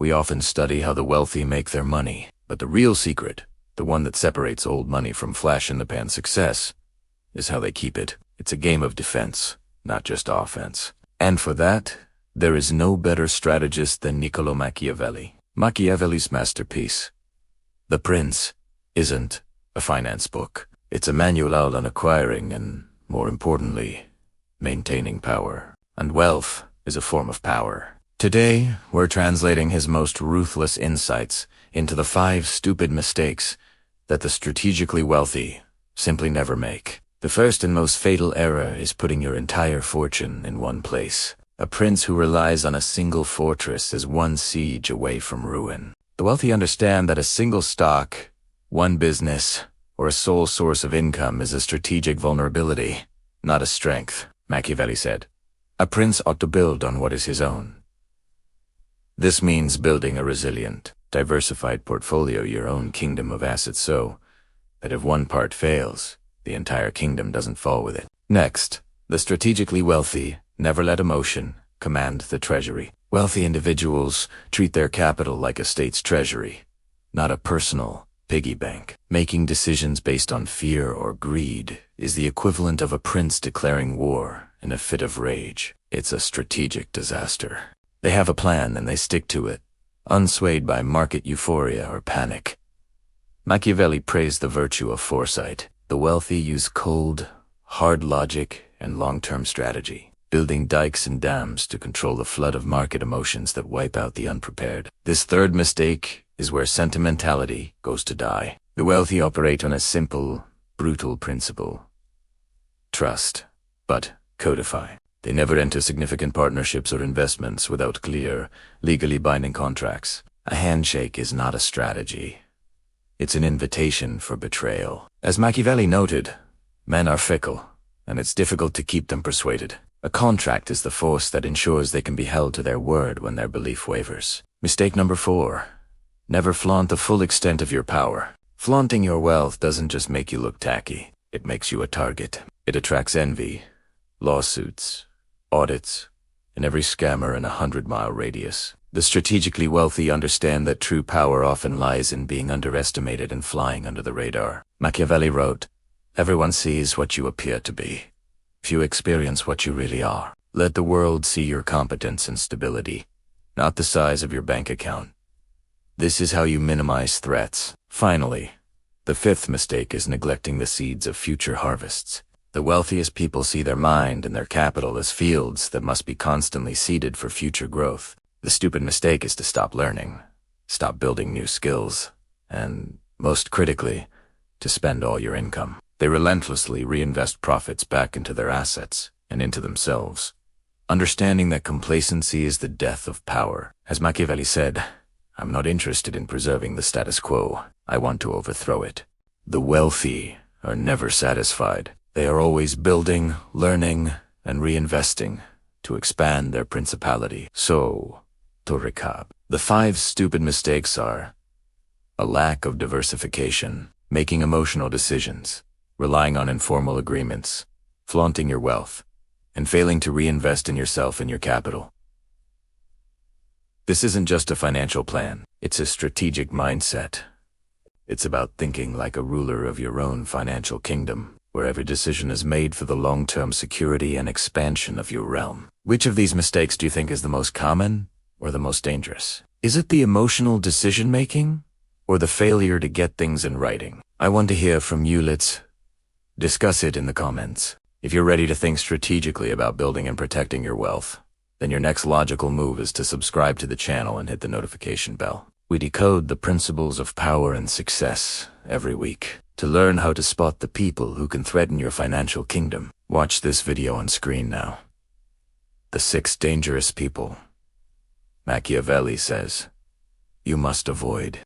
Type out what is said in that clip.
We often study how the wealthy make their money, but the real secret, the one that separates old money from flash-in-the-pan success, is how they keep it. It's a game of defense, not just offense. And for that, there is no better strategist than Niccolò Machiavelli. Machiavelli's masterpiece, The Prince, isn't a finance book. It's a manual on acquiring and, more importantly, maintaining power. And wealth is a form of power. Today, we're translating his most ruthless insights into the 5 stupid mistakes that the strategically wealthy simply never make. The first and most fatal error is putting your entire fortune in one place. A prince who relies on a single fortress is one siege away from ruin. The wealthy understand that a single stock, one business, or a sole source of income is a strategic vulnerability, not a strength. Machiavelli said, "A prince ought to build on what is his own." This means building a resilient, diversified portfolio, your own kingdom of assets, so that if one part fails, the entire kingdom doesn't fall with it. Next, the strategically wealthy never let emotion command the treasury. Wealthy individuals treat their capital like a state's treasury, not a personal piggy bank. Making decisions based on fear or greed is the equivalent of a prince declaring war in a fit of rage. It's a strategic disaster. They have a plan and they stick to it, unswayed by market euphoria or panic. Machiavelli praised the virtue of foresight. The wealthy use cold, hard logic and long-term strategy, building dikes and dams to control the flood of market emotions that wipe out the unprepared. This third mistake is where sentimentality goes to die. The wealthy operate on a simple, brutal principle: trust, but codify. They never enter significant partnerships or investments without clear, legally binding contracts. A handshake is not a strategy. It's an invitation for betrayal. As Machiavelli noted, men are fickle, and it's difficult to keep them persuaded. A contract is the force that ensures they can be held to their word when their belief wavers. Mistake number 4. Never flaunt the full extent of your power. Flaunting your wealth doesn't just make you look tacky. It makes you a target. It attracts envy, lawsuits, audits, and every scammer in a 100-mile radius. The strategically wealthy understand that true power often lies in being underestimated and flying under the radar. Machiavelli wrote, "Everyone sees what you appear to be. Few experience what you really are. Let the world see your competence and stability, not the size of your bank account. This is how you minimize threats." Finally, the 5th mistake is neglecting the seeds of future harvests. The wealthiest people see their mind and their capital as fields that must be constantly seeded for future growth. The stupid mistake is to stop learning, stop building new skills, and, most critically, to spend all your income. They relentlessly reinvest profits back into their assets and into themselves, understanding that complacency is the death of power. As Machiavelli said, "I'm not interested in preserving the status quo. I want to overthrow it." The wealthy are never satisfied. They are always building, learning, and reinvesting to expand their principality. So, to recap, the 5 stupid mistakes are: a lack of diversification, making emotional decisions, relying on informal agreements, flaunting your wealth, and failing to reinvest in yourself and your capital. This isn't just a financial plan, it's a strategic mindset. It's about thinking like a ruler of your own financial kingdom, where every decision is made for the long-term security and expansion of your realm. Which of these mistakes do you think is the most common or the most dangerous? Is it the emotional decision-making or the failure to get things in writing? I want to hear from you. Let's discuss it in the comments. If you're ready to think strategically about building and protecting your wealth, then your next logical move is to subscribe to the channel and hit the notification bell. We decode the principles of power and success every week. To learn how to spot the people who can threaten your financial kingdom, watch this video on screen now. The 6 dangerous people Machiavelli says you must avoid.